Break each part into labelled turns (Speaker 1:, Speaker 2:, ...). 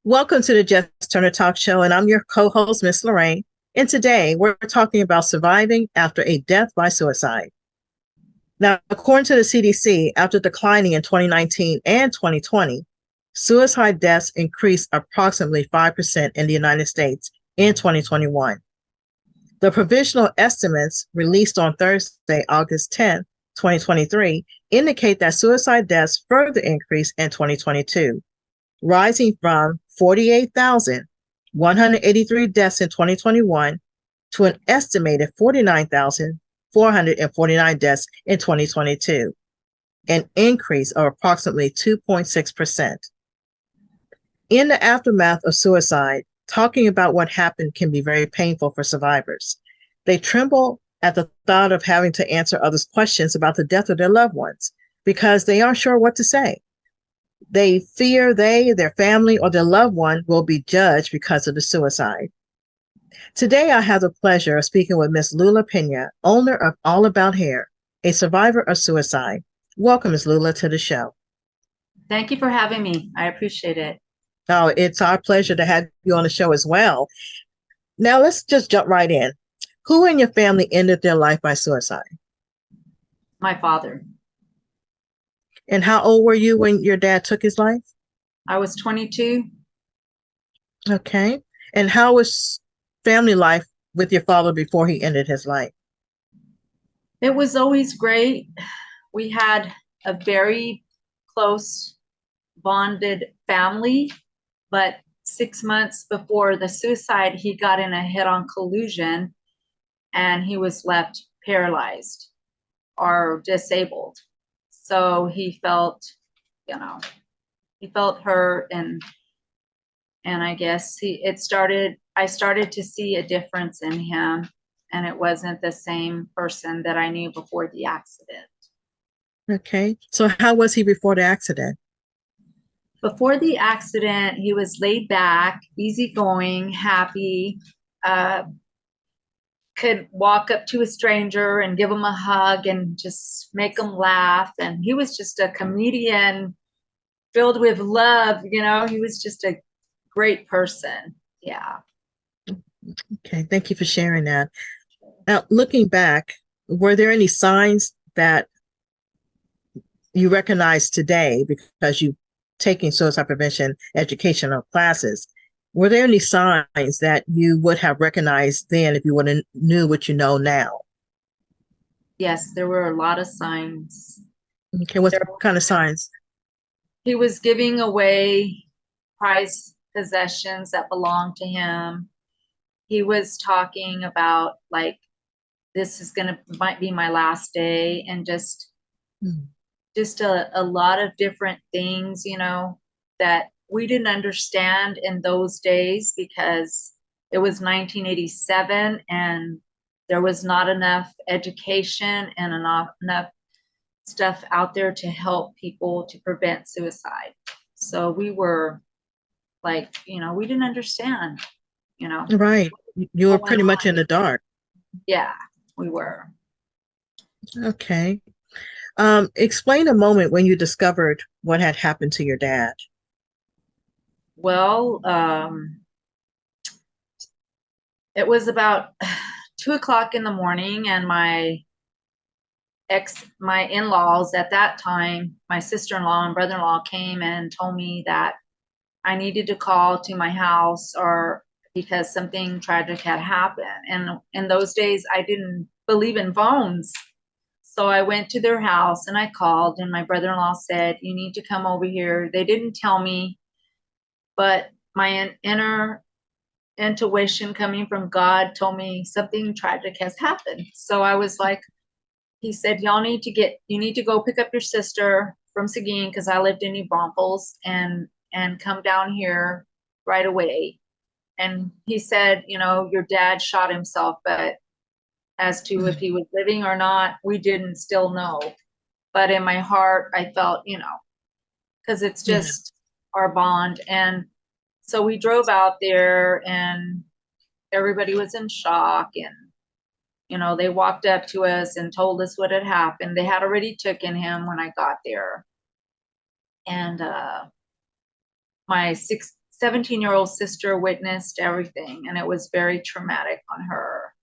Speaker 1: Welcome to the Jess Turner Talk Show, and I'm your co-host, Miss Laraine. And today we're talking about surviving after a death by suicide. Now, according to the CDC, after declining in 2019 and 2020, suicide deaths increased approximately 5% in the United States in 2021. The provisional estimates released on Thursday, August 10, 2023, indicate that suicide deaths further increased in 2022, rising from 48,183 deaths in 2021 to an estimated 49,449 deaths in 2022, an increase of approximately 2.6%. In the aftermath of suicide, talking about what happened can be very painful for survivors. They tremble at the thought of having to answer others' questions about the death of their loved ones because they aren't sure what to say. They fear they, their family, or their loved one will be judged because of the suicide. Today, I have the pleasure of speaking with Miss Lula Pena, owner of All About Hair, a survivor of suicide. Welcome, Miss Lula, to the show.
Speaker 2: Thank you for having me. I appreciate it.
Speaker 1: Oh, it's our pleasure to have you on the show as well. Now, let's just jump right in. Who in your family ended their life by suicide?
Speaker 2: My father.
Speaker 1: And how old were you when your dad took his life?
Speaker 2: I was 22.
Speaker 1: Okay. And how was family life with your father before he ended his life?
Speaker 2: It was always great. We had a very close bonded family, but 6 months before the suicide, he got in a head-on collision and he was left paralyzed or disabled. So he felt, he felt hurt, and I guess I started to see a difference in him, and it wasn't the same person that I knew before the accident.
Speaker 1: Okay. So how was he before the accident?
Speaker 2: Before the accident, he was laid back, easygoing, happy, could walk up to a stranger and give him a hug and just make him laugh. And he was just a comedian filled with love. He was just a great person. Yeah.
Speaker 1: Okay. Thank you for sharing that. Now, looking back, were there any signs that you recognize today because you've taken suicide prevention educational classes? Were there any signs that you would have recognized then if you would have knew what you know now?
Speaker 2: Yes, there were a lot of signs.
Speaker 1: Okay, what kind of signs?
Speaker 2: He was giving away prized possessions that belonged to him. He was talking about, like, this is might be my last day, and just
Speaker 1: Hmm.
Speaker 2: a lot of different things, that we didn't understand in those days because it was 1987 and there was not enough education and enough stuff out there to help people to prevent suicide. So we were like, we didn't understand,
Speaker 1: Right. You were
Speaker 2: what went
Speaker 1: pretty much
Speaker 2: on.
Speaker 1: in the dark.
Speaker 2: Yeah, we were.
Speaker 1: Okay. Explain a moment when you discovered what had happened to your dad.
Speaker 2: Well, it was about 2 o'clock in the morning, and my in-laws at that time, my sister-in-law and brother-in-law, came and told me that I needed to call to my house, or because something tragic had happened. And in those days, I didn't believe in phones. So I went to their house and I called, and my brother-in-law said, "You need to come over here." They didn't tell me, but my inner intuition coming from God told me something tragic has happened. So I was like, he said, you need to go pick up your sister from Seguin, because I lived in New Braunfels, and come down here right away. And he said, your dad shot himself, but as to if he was living or not, we didn't still know. But in my heart, I felt, because it's
Speaker 1: Yeah.
Speaker 2: just our bond. And so we drove out there, and everybody was in shock, and they walked up to us and told us what had happened. They had already taken him when I got there. And my 17-year-old sister witnessed everything, and it was very traumatic on her.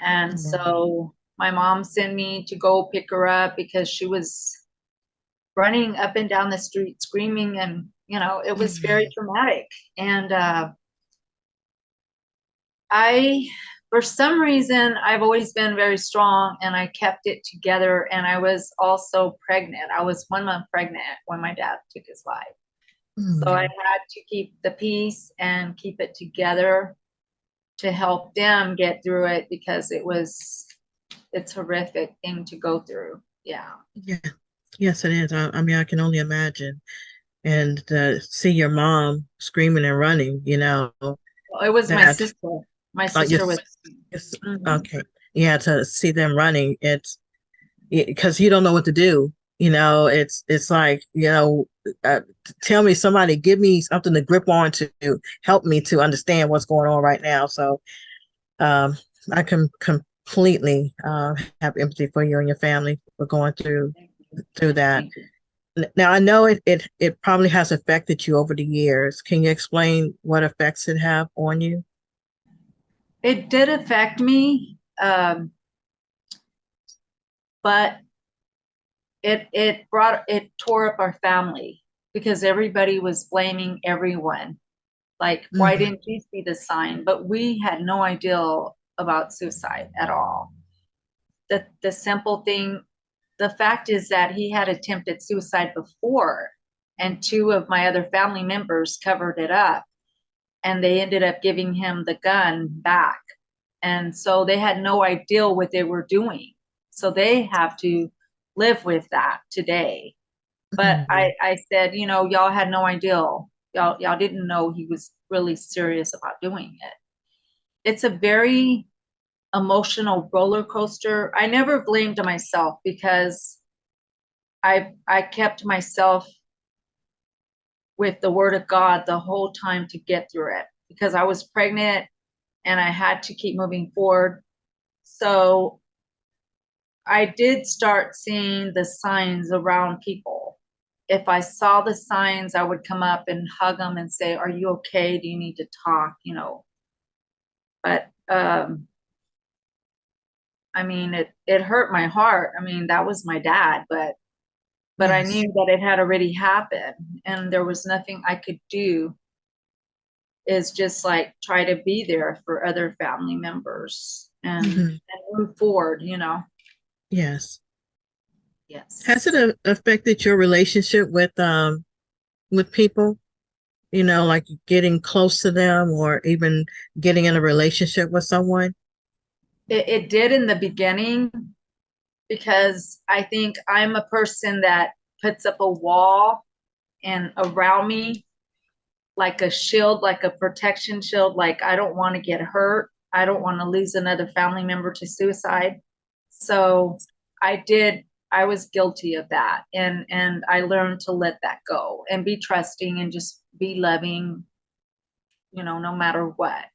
Speaker 2: And so my mom sent me to go pick her up because she was running up and down the street screaming, and it was very traumatic. And I, for some reason, I've always been very strong, and I kept it together. And I was also pregnant. I was 1 month pregnant when my dad took his life. So I had to keep the peace and keep it together to help them get through it, because it's a horrific thing to go through. Yeah.
Speaker 1: Yeah. Yes, it is. I mean, I can only imagine. And to see your mom screaming and running,
Speaker 2: Well, it was my
Speaker 1: that,
Speaker 2: sister. My
Speaker 1: yes,
Speaker 2: sister was.
Speaker 1: yes,
Speaker 2: Mhm.
Speaker 1: okay. Yeah, to see them running, it's because you don't know what to do. It's like, uh, tell me, somebody give me something to grip on to help me to understand what's going on right now. So um, I can completely have empathy for you and your family for going through
Speaker 2: Thank you.
Speaker 1: that.
Speaker 2: Thank you.
Speaker 1: Now I know it probably has affected you over the years. Can you explain what effects it have on you?
Speaker 2: It did affect me, but it tore up our family, because everybody was blaming everyone. Like, why
Speaker 1: Mhm.
Speaker 2: didn't you see the sign? But we had no idea about suicide at all. The simple thing, the fact is that he had attempted suicide before, and two of my other family members covered it up, and they ended up giving him the gun back. And so they had no idea what they were doing. So they have to live with that today. But
Speaker 1: Mhm.
Speaker 2: I said, y'all had no idea. Y'all didn't know he was really serious about doing it. It's a very emotional roller coaster. I never blamed myself, because I kept myself with the word of God the whole time to get through it, because I was pregnant and I had to keep moving forward. So I did start seeing the signs around people. If I saw the signs, I would come up and hug them and say, "Are you okay? Do you need to talk?" But I mean, it hurt my heart. I mean, that was my dad, but I
Speaker 1: Yes.
Speaker 2: knew that it had already happened, and there was nothing I could do. Is just like try to be there for other family members,
Speaker 1: Mhm.
Speaker 2: and move forward.
Speaker 1: Yes. Has it
Speaker 2: Yes.
Speaker 1: affected your relationship with people? Like getting close to them or even getting in a relationship with someone?
Speaker 2: It did in the beginning, because I think I'm a person that puts up a wall and around me, like a shield, like a protection shield. Like, I don't want to get hurt. I don't want to lose another family member to suicide. So I was guilty of that. And I learned to let that go and be trusting and just be loving, no matter what.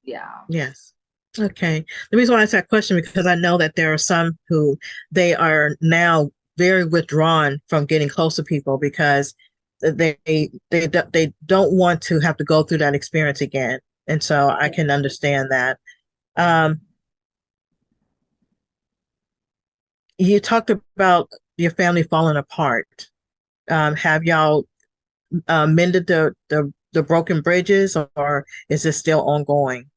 Speaker 2: Yeah.
Speaker 1: Yes. Okay. The reason why I asked that question because I know that there are some who they are now very withdrawn from getting close to people because they don't want to have to go through that experience again. And so I can understand that. Um, you talked about your family falling apart. Have y'all mended the broken bridges, or is this still ongoing?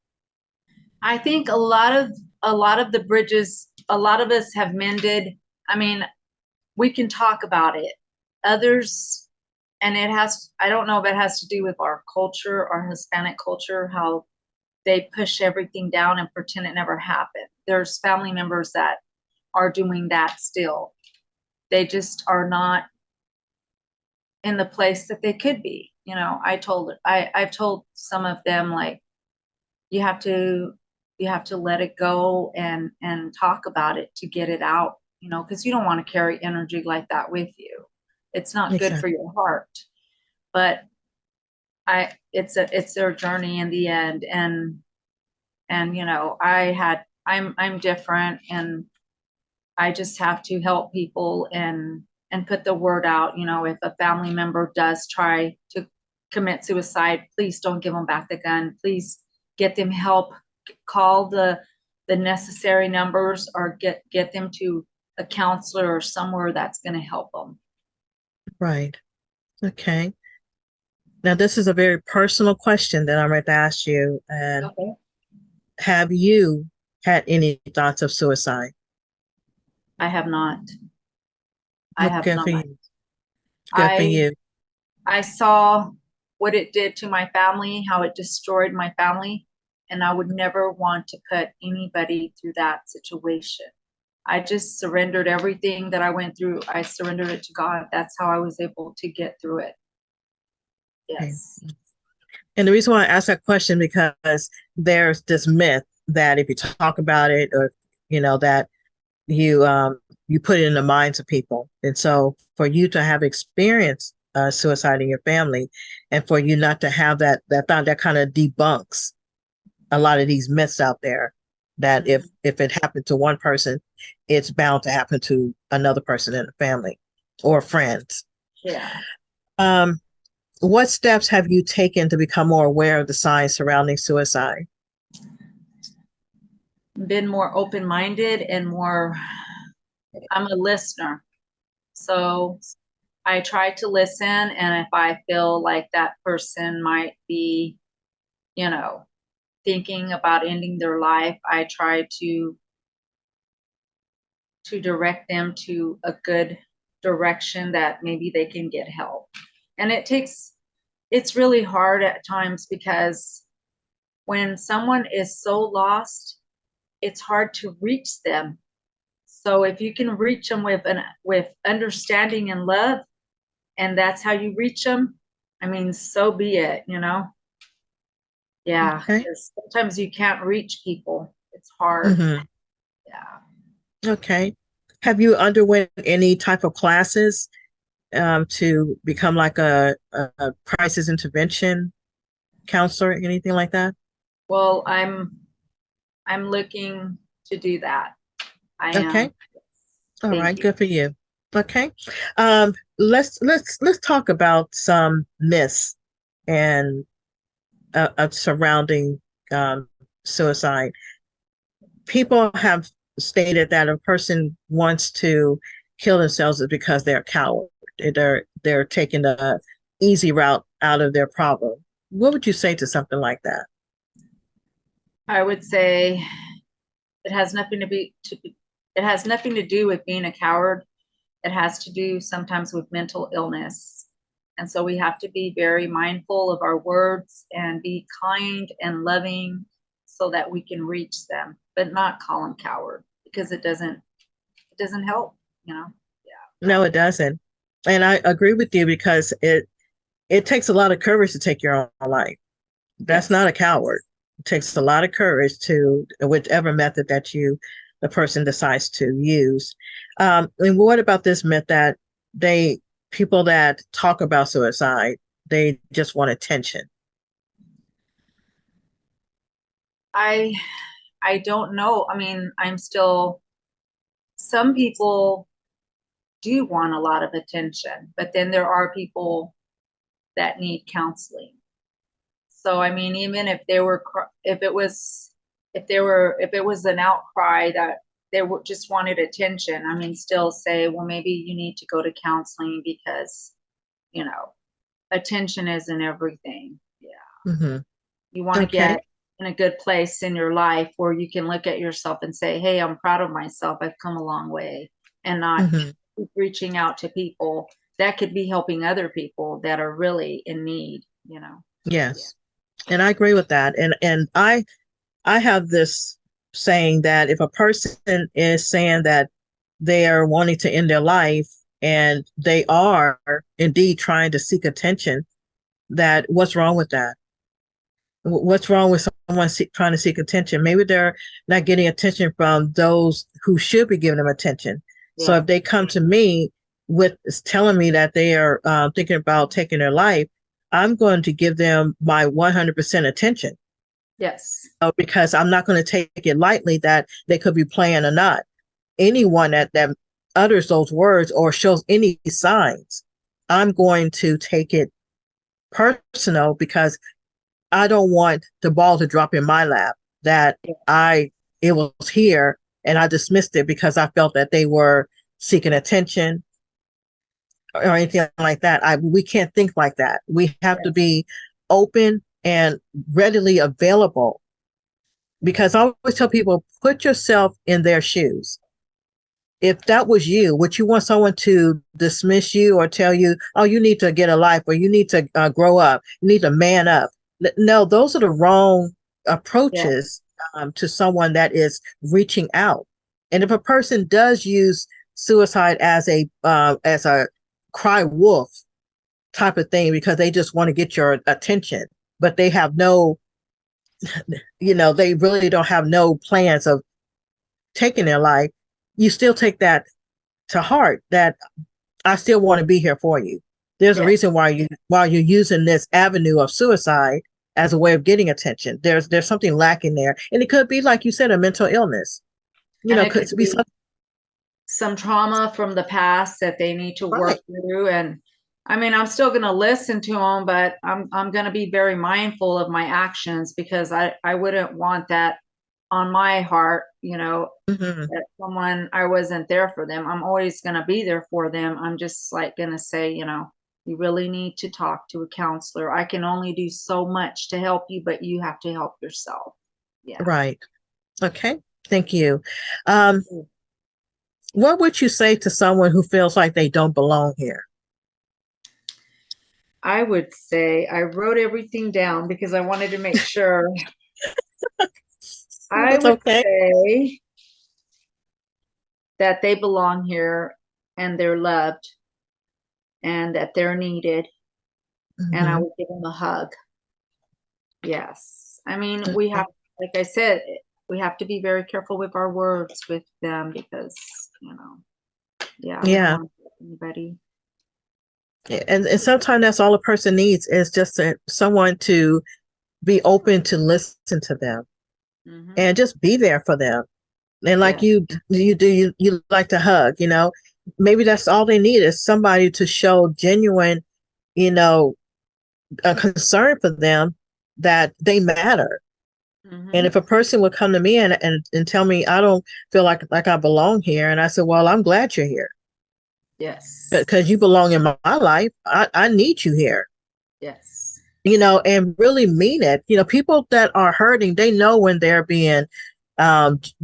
Speaker 2: I think a lot of the bridges, a lot of us have mended. I mean, we can talk about it. Others, and I don't know if it has to do with our culture, our Hispanic culture, how they push everything down and pretend it never happened. There's family members that are doing that still. They just are not in the place that they could be. I've told some of them, like, you have to let it go and talk about it to get it out, because you don't want to carry energy like that with you. It's not good for
Speaker 1: Exactly.
Speaker 2: your heart. But it's their journey in the end. And I'm different, and I just have to help people and put the word out. If a family member does try to commit suicide, please don't give them back the gun. Please get them help. Call the necessary numbers, or get them to a counselor or somewhere that's going to help them.
Speaker 1: Right. Okay. Now, this is a very personal question that I'm going to ask you. And
Speaker 2: Okay.
Speaker 1: have you had any thoughts of suicide?
Speaker 2: I have not. I
Speaker 1: Well,
Speaker 2: have
Speaker 1: good
Speaker 2: not.
Speaker 1: for you. Good for
Speaker 2: I
Speaker 1: you.
Speaker 2: I saw what it did to my family, how it destroyed my family, and I would never want to put anybody through that situation. I just surrendered everything that I went through. I surrendered it to God. That's how I was able to get through it.
Speaker 1: Okay.
Speaker 2: Yes.
Speaker 1: And the reason why I ask that question, because there's this myth that if you talk about it, or that you put it in the minds of people. And so for you to have experienced suicide in your family, and for you not to have that thought, that kind of debunks a lot of these myths out there, that if it happened to one person, it's bound to happen to another person in the family or friends.
Speaker 2: Yeah.
Speaker 1: What steps have you taken to become more aware of the signs surrounding suicide?
Speaker 2: Been more open-minded and more, I'm a listener. So I try to listen, and if I feel like that person might be, thinking about ending their life, I try to direct them to a good direction that maybe they can get help. And it's really hard at times, because when someone is so lost, it's hard to reach them. So if you can reach them with understanding and love, and that's how you reach them, I mean, so be it, Yeah,
Speaker 1: Okay.
Speaker 2: 'cause sometimes you can't reach people. It's hard.
Speaker 1: Hmm.
Speaker 2: Yeah.
Speaker 1: Okay. Have you underwent any type of classes to become like a crisis intervention counselor, anything like that?
Speaker 2: Well, I'm looking to do that. I
Speaker 1: Okay.
Speaker 2: am.
Speaker 1: All
Speaker 2: Thank
Speaker 1: right.
Speaker 2: you.
Speaker 1: Good for you. Okay. Let's talk about some myths and surrounding um, suicide. People have stated that a person wants to kill themselves is because they're a coward. They're taking the easy route out of their problem. What would you say to something like that?
Speaker 2: I would say it has nothing it has nothing to do with being a coward. It has to do sometimes with mental illness. And so we have to be very mindful of our words and be kind and loving, so that we can reach them, but not call them coward, because it doesn't help, Yeah.
Speaker 1: No, it doesn't. And I agree with you, because it takes a lot of courage to take your own life. That's
Speaker 2: Yes.
Speaker 1: not a coward. It takes a lot of courage to whichever method that the person decides to use. And what about this myth that they people that talk about suicide, they just want attention?
Speaker 2: I I don't know. I mean, some people do want a lot of attention, but then there are people that need counseling. So I mean, even if they were, if it was an outcry that just wanted attention, I mean, still say, well, maybe you need to go to counseling, because you know, attention isn't everything. Yeah,
Speaker 1: Hmm.
Speaker 2: you want to
Speaker 1: Okay.
Speaker 2: get in a good place in your life where you can look at yourself and say, hey, I'm proud of myself. I've come a long way, and not
Speaker 1: Hmm.
Speaker 2: keep reaching out to people that could be helping other people that are really in need. Yeah.
Speaker 1: Yes. And I agree with that. And I have this saying that if a person is saying that they are wanting to end their life, and they are indeed trying to seek attention, that what's wrong with that? What's wrong with someone trying to seek attention? Maybe they're not getting attention from those who should be giving them attention. So
Speaker 2: Yeah.
Speaker 1: if they come to me with telling me that they are thinking about taking their life, I'm going to give them my 100% attention,
Speaker 2: Yes.
Speaker 1: because I'm not going to take it lightly that they could be playing or not. Anyone that utters those words or shows any signs, I'm going to take it personal because I don't want the ball to drop in my lap that it was here and I dismissed it because I felt that they were seeking attention or anything like that. We can't think like that. We have to be open and readily available because I always tell people, put yourself in their shoes. If that was you, would you want someone to dismiss you or tell you, oh, you need to get a life or you need to grow up, you need to man up? No, those are the wrong approaches to someone that is reaching out. And if a person does use suicide as a cry wolf type of thing because they just want to get your attention, but they have no, they really don't have no plans of taking their life, you still take that to heart that I still want to be here for you. There's a reason why you're using this avenue of suicide as a way of getting attention. There's something lacking there. And it could be, like you said, a mental illness. It could be
Speaker 2: some trauma from the past that they need to work through. And I mean, I'm still going to listen to them, but I'm going to be very mindful of my actions because I wouldn't want that on my heart, that someone, I wasn't there for them. I'm always going to be there for them. I'm just like going to say, you really need to talk to a counselor. I can only do so much to help you, but you have to help yourself. Yeah.
Speaker 1: Right. Okay. Thank you. What would you say to someone who feels like they don't belong here?
Speaker 2: I would say I wrote everything down because I wanted to make sure. I would say that they belong here and they're loved and that they're needed. And I would give them a hug. Yes. I mean, we have, like I said, we have to be very careful with our words with them because,
Speaker 1: Yeah.
Speaker 2: Anybody.
Speaker 1: And sometimes that's all a person needs is just someone to be open to listen to them and just be there for them. And like you like to hug, maybe that's all they need is somebody to show genuine, a concern for them that they matter. And if a person would come to me and tell me, I don't feel like I belong here. And I said, well, I'm glad you're here.
Speaker 2: Yes.
Speaker 1: Because you belong in my life. I need you here.
Speaker 2: Yes.
Speaker 1: And really mean it. People that are hurting, they know when they're being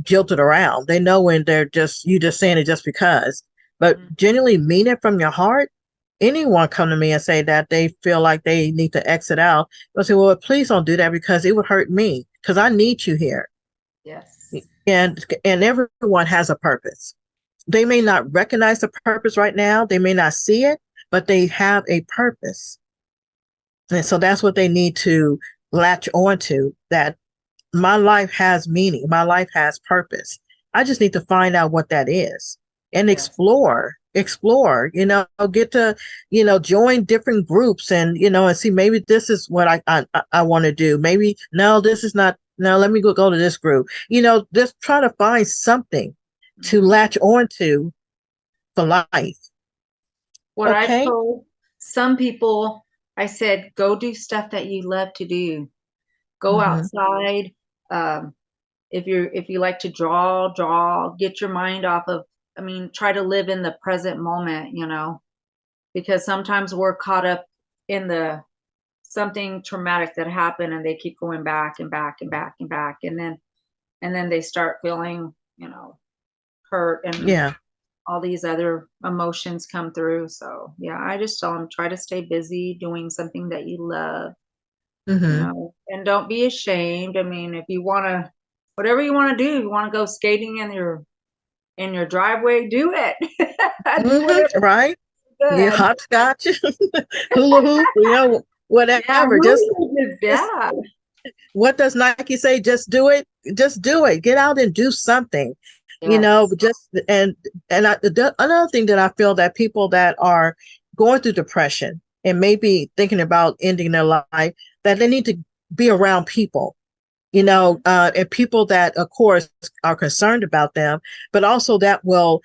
Speaker 1: jilted around. They know when you just saying it just because. But genuinely mean it from your heart. Anyone come to me and say that they feel like they need to exit out, I'll say, well, please don't do that because it would hurt me because I need you here.
Speaker 2: Yes.
Speaker 1: And everyone has a purpose. They may not recognize the purpose right now. They may not see it, but they have a purpose. And so that's what they need to latch onto, that my life has meaning. My life has purpose. I just need to find out what that is and explore, get to, join different groups and, and see, maybe this is what I want to do. Maybe, no, this is not, no, let me go to this group, just try to find something to latch onto for life.
Speaker 2: What I've told some people, I said, go do stuff that you love to do. Go outside. If you like to draw, get your mind off of, try to live in the present moment, because sometimes we're caught up in something traumatic that happened and they keep going back and back and back and back. And then they start feeling, hurt and all these other emotions come through. So I just tell them, try to stay busy doing something that you love, and don't be ashamed. If you want to, whatever you want to do, you want to go skating in your driveway, do it.
Speaker 1: Right. Yeah, hopscotch, hula hoop, whatever. What does Nike say? Just do it. Just do it. Get out and do something. Another thing that I feel that people that are going through depression and maybe thinking about ending their life, that they need to be around people, and people that, of course, are concerned about them, but also that will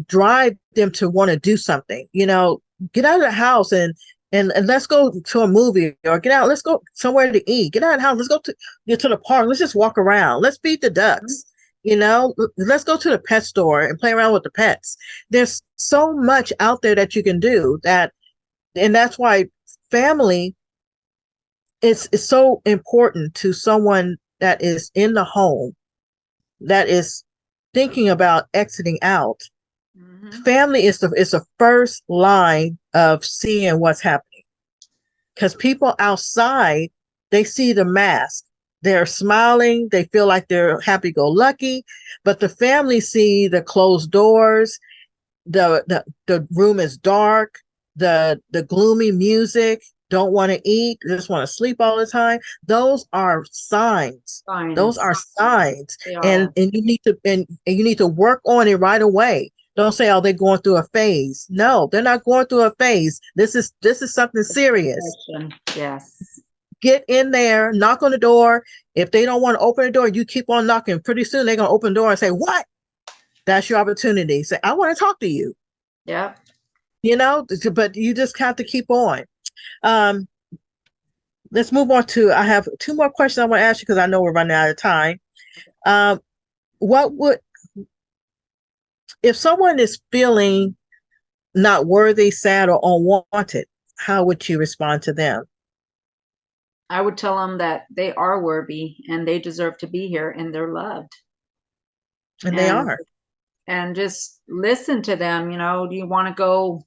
Speaker 1: drive them to want to do something. Get out of the house and and let's go to a movie or get out. Let's go somewhere to eat. Get out of the house. Let's go to get to the park. Let's just walk around. Let's feed the ducks. You know, let's go to the pet store and play around with the pets. There's so much out there that you can do that, and that's why family is so important to someone that is in the home that is thinking about exiting out. Family is the first line of seeing what's happening, because people outside, they see the mask, they're smiling, they feel like they're happy-go-lucky, but the family see the closed doors, the room is dark, the gloomy music, don't want to eat, just want to sleep all the time. Those are signs. Those are signs. And you need to work on it right away. Don't say, oh, they're going through a phase. No, they're not going through a phase. This is something serious.
Speaker 2: Yes.
Speaker 1: Get in there, knock on the door. If they don't want to open the door, you keep on knocking. Pretty soon they're gonna open the door and say, what? That's your opportunity. Say, I want to talk to you.
Speaker 2: Yeah.
Speaker 1: You know, but you just have to keep on. Let's move on to, I have two more questions I want to ask you because I know we're running out of time. What would, if someone is feeling not worthy, sad, or unwanted, how would you respond to them?
Speaker 2: I would tell them that they are worthy and they deserve to be here and they're loved.
Speaker 1: And they are.
Speaker 2: And just listen to them. You know, do you want to go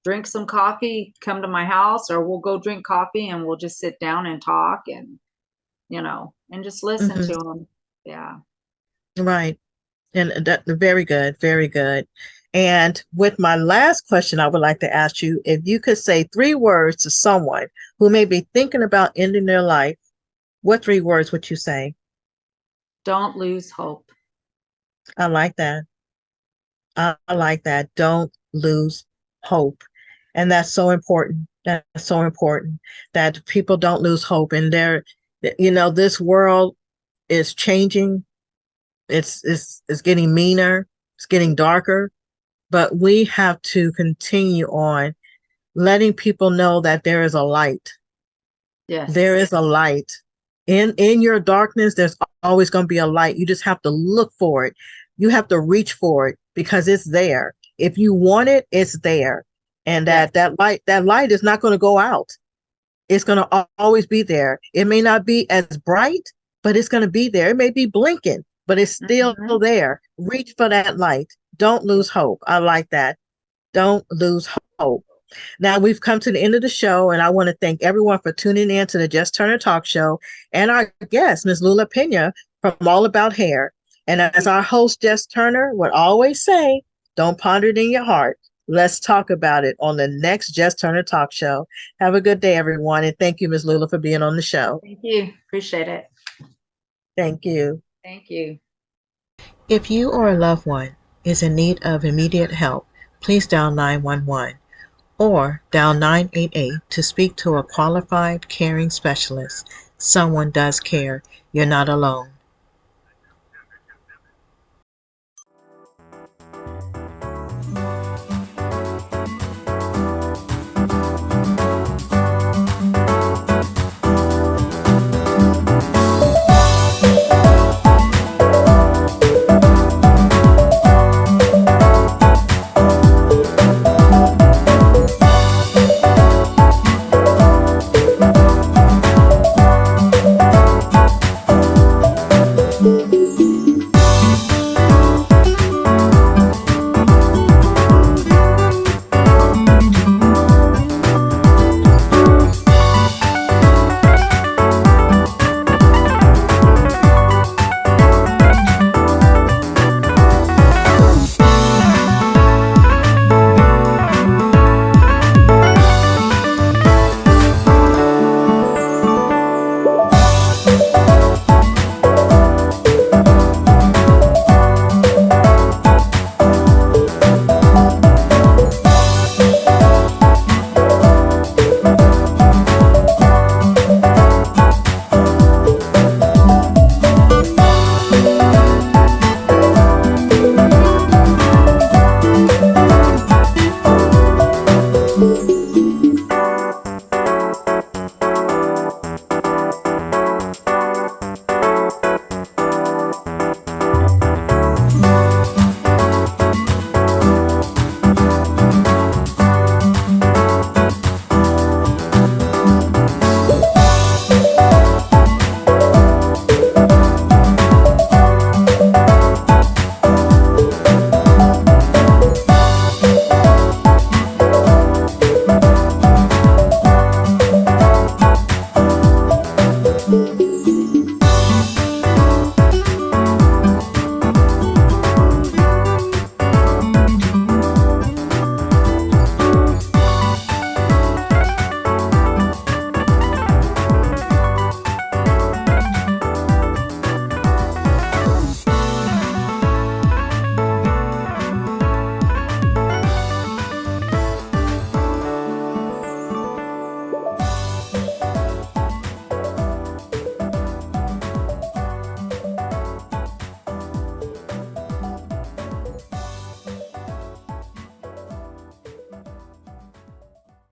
Speaker 2: drink some coffee? Come to my house, or we'll go drink coffee and we'll just sit down and talk and, you know, and just listen to them. Yeah.
Speaker 1: Right. And that, very good, very good. And with my last question, I would like to ask you, if you could say 3 words to someone who may be thinking about ending their life, what 3 words would you say?
Speaker 2: Don't lose hope.
Speaker 1: I like that. I like that. Don't lose hope. And that's so important. That's so important that people don't lose hope. And you know, this world is changing. It's getting meaner. It's getting darker. But we have to continue on letting people know that there is a light.
Speaker 2: Yes.
Speaker 1: There is a light. In your darkness, there's always going to be a light. You just have to look for it. You have to reach for it because it's there. If you want it, it's there. And that light is not going to go out. It's going to always be there. It may not be as bright, but it's going to be there. It may be blinking, but it's still there. Reach for that light. Don't lose hope. I like that. Don't lose hope. Now we've come to the end of the show, and I want to thank everyone for tuning in to the Jess Turner Talk Show and our guest, Ms. Lula Pena from All About Hair. And as our host, Jess Turner, would always say, don't ponder it in your heart. Let's talk about it on the next Jess Turner Talk Show. Have a good day, everyone. And thank you, Ms. Lula, for being on the show.
Speaker 2: Thank you. Appreciate it.
Speaker 1: Thank you.
Speaker 2: Thank you.
Speaker 1: If you or a loved one is in need of immediate help, please dial 911 or dial 988 to speak to a qualified caring specialist. Someone does care. You're not alone.